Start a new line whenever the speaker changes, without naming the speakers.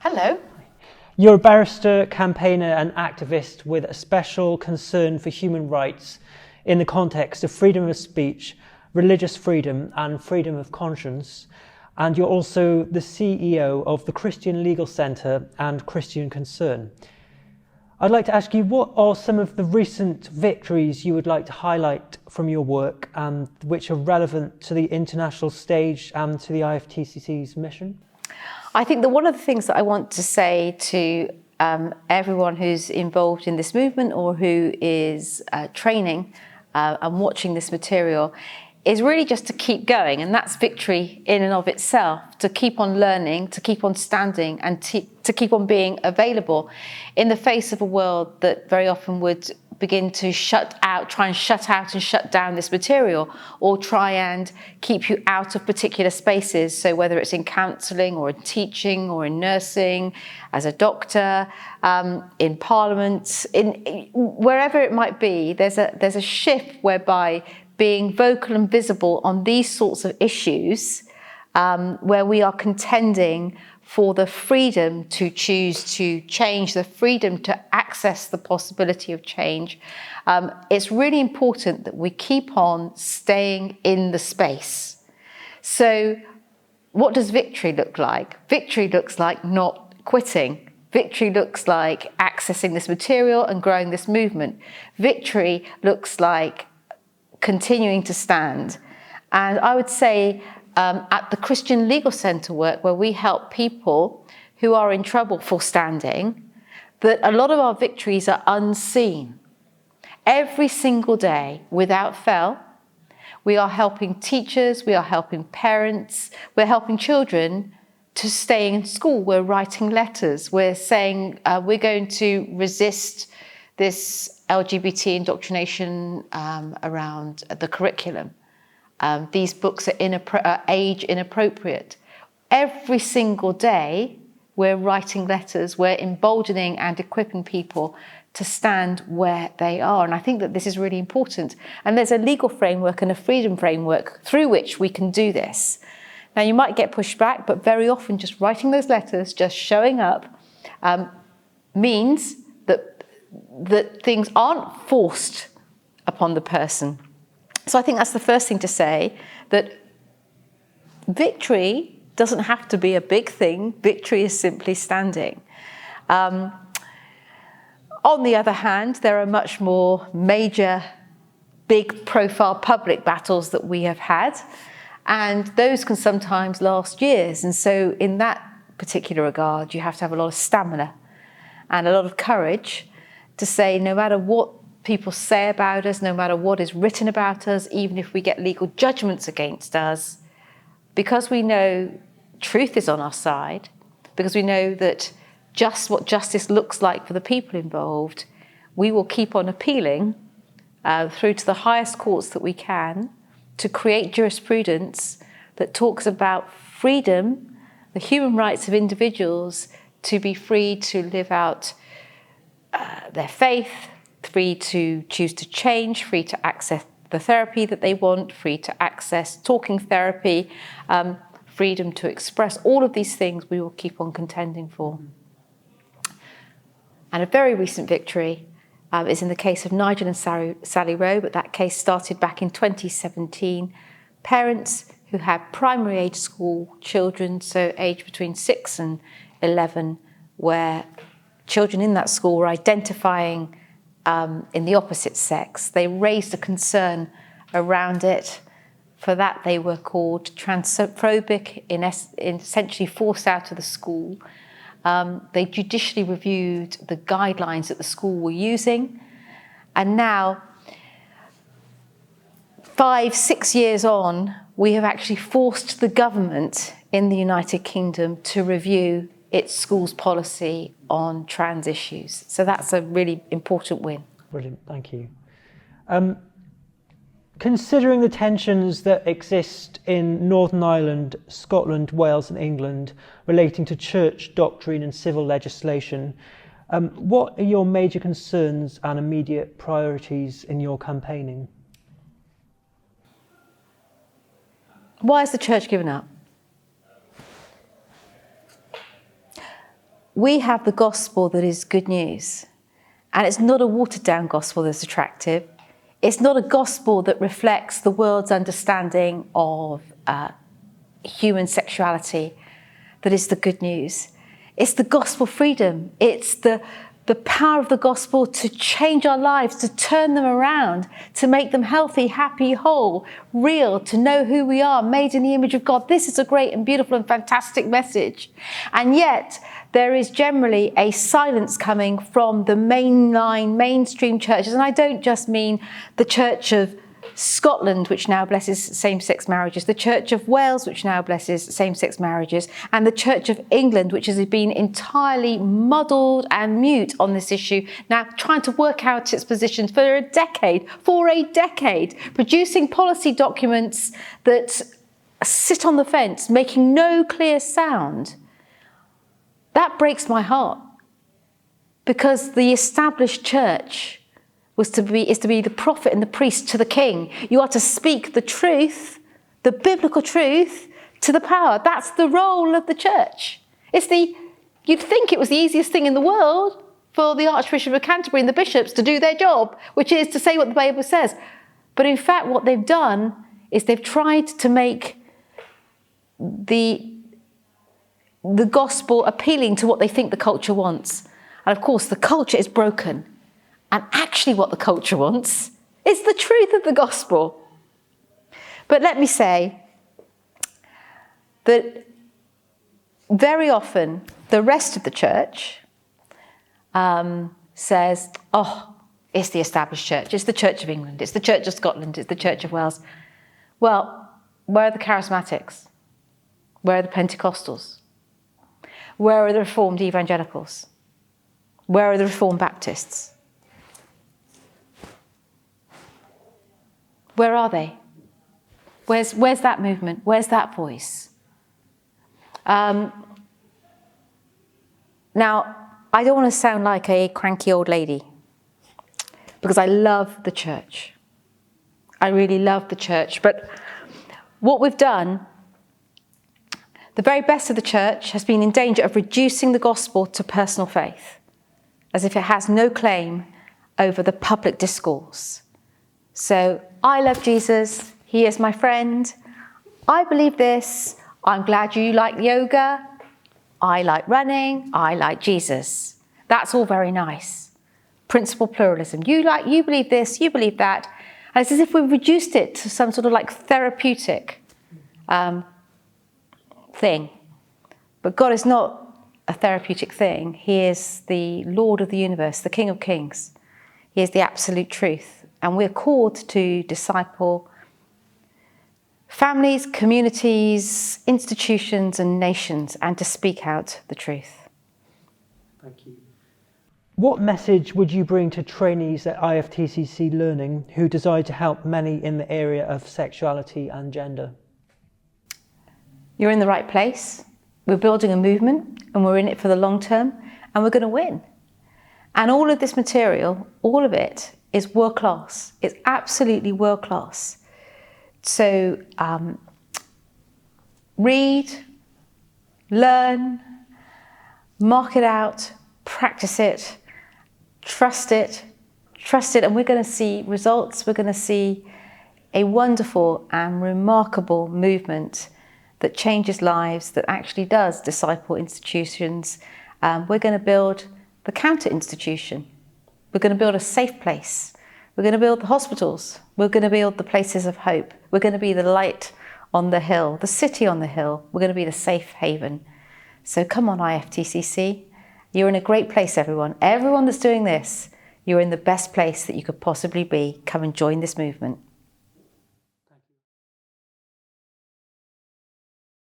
Hello.
You're a barrister, campaigner and activist with a special concern for human rights in the context of freedom of speech, religious freedom and freedom of conscience. And you're also the CEO of the Christian Legal Centre and Christian Concern. I'd like to ask you, what are some of the recent victories you would like to highlight from your work and which are relevant to the international stage and to the IFTCC's mission?
I think that one of the things that I want to say to everyone who's involved in this movement or who is training and watching this material is really just to keep going, and that's victory in and of itself, to keep on learning, to keep on standing and to keep on being available in the face of a world that very often would begin to try and shut down this material, or try and keep you out of particular spaces. So whether it's in counselling or in teaching or in nursing, as a doctor, in Parliament, in wherever it might be, there's a shift whereby being vocal and visible on these sorts of issues, where we are contending for the freedom to choose to change, the freedom to access the possibility of change. It's really important that we keep on staying in the space. So what does victory look like? Victory looks like not quitting. Victory looks like accessing this material and growing this movement. Victory looks like continuing to stand. And I would say at the Christian Legal Centre work, where we help people who are in trouble for standing, that a lot of our victories are unseen. Every single day, without fail, we are helping teachers, we are helping parents, we're helping children to stay in school. We're writing letters, we're saying we're going to resist this LGBT indoctrination around the curriculum. These books are age inappropriate. Every single day, we're writing letters, we're emboldening and equipping people to stand where they are. And I think that this is really important. And there's a legal framework and a freedom framework through which we can do this. Now, you might get pushed back, but very often just writing those letters, just showing up, means that things aren't forced upon the person. So I think that's the first thing to say, that victory doesn't have to be a big thing. Victory is simply standing. On the other hand, there are much more major, big profile public battles that we have had, and those can sometimes last years. And so in that particular regard, you have to have a lot of stamina and a lot of courage to say, no matter what people say about us, no matter what is written about us, even if we get legal judgments against us, because we know truth is on our side, because we know that just what justice looks like for the people involved, we will keep on appealing through to the highest courts that we can to create jurisprudence that talks about freedom, the human rights of individuals to be free to live out their faith, free to choose to change, free to access the therapy that they want, free to access talking therapy, freedom to express. All of these things we will keep on contending for. And a very recent victory is in the case of Nigel and Sally Rowe, but that case started back in 2017. Parents who had primary age school children, so aged between 6 and 11, where children in that school were identifying in the opposite sex. They raised a concern around it. For that, they were called transphobic, essentially forced out of the school. They judicially reviewed the guidelines that the school were using. And now, 5-6 years on, we have actually forced the government in the United Kingdom to review its school's policy on trans issues. So that's a really important win.
Brilliant, thank you. Considering the tensions that exist in Northern Ireland, Scotland, Wales and England relating to church doctrine and civil legislation, what are your major concerns and immediate priorities in your campaigning?
Why has the church given up? we have the gospel that is good news. And it's not a watered down gospel that's attractive. It's not a gospel that reflects the world's understanding of human sexuality that is the good news. It's the gospel freedom. It's the power of the gospel to change our lives, to turn them around, to make them healthy, happy, whole, real, to know who we are, made in the image of God. This is a great and beautiful and fantastic message. And yet, there is generally a silence coming from the mainstream churches. And I don't just mean the Church of Scotland, which now blesses same-sex marriages, the Church of Wales, which now blesses same-sex marriages, and the Church of England, which has been entirely muddled and mute on this issue, now trying to work out its positions for a decade, producing policy documents that sit on the fence, making no clear sound. That breaks my heart, because the established church is to be the prophet and the priest to the king. You are to speak the truth, the biblical truth, to the power. That's the role of the church. You'd think it was the easiest thing in the world for the Archbishop of Canterbury and the bishops to do their job, which is to say what the Bible says. But in fact, what they've done is they've tried to make the gospel appealing to what they think the culture wants. And of course, the culture is broken. And actually what the culture wants is the truth of the gospel. But let me say that very often the rest of the church says, oh, it's the established church, it's the Church of England, it's the Church of Scotland, it's the Church of Wales. Well, where are the charismatics? Where are the Pentecostals? Where are the Reformed evangelicals? Where are the Reformed Baptists? Where are they? Where's that movement? Where's that voice? Now, I don't want to sound like a cranky old lady, because I love the church. I really love the church. But what we've done, the very best of the church has been in danger of reducing the gospel to personal faith, as if it has no claim over the public discourse. So, I love Jesus, he is my friend, I believe this, I'm glad you like yoga, I like running, I like Jesus. That's all very nice. Principle pluralism. You believe this, you believe that. And it's as if we've reduced it to some sort of like therapeutic thing. But God is not a therapeutic thing. He is the Lord of the universe, the King of Kings. He is the absolute truth. And we're called to disciple families, communities, institutions and nations, and to speak out the truth.
Thank you. What message would you bring to trainees at IFTCC Learning who desire to help many in the area of sexuality and gender?
You're in the right place. We're building a movement and we're in it for the long term, and we're going to win. And all of this material, all of it, is world class. It's absolutely world class. So read, learn, mark it out, practice it, trust it, and we're going to see results. We're going to see a wonderful and remarkable movement that changes lives, that actually does disciple institutions. We're going to build the counter institution. We're going to build a safe place. We're going to build the hospitals. We're going to build the places of hope. We're going to be the light on the hill, the city on the hill. We're going to be the safe haven. So come on, IFTCC. You're in a great place, everyone. Everyone that's doing this, you're in the best place that you could possibly be. Come and join this movement.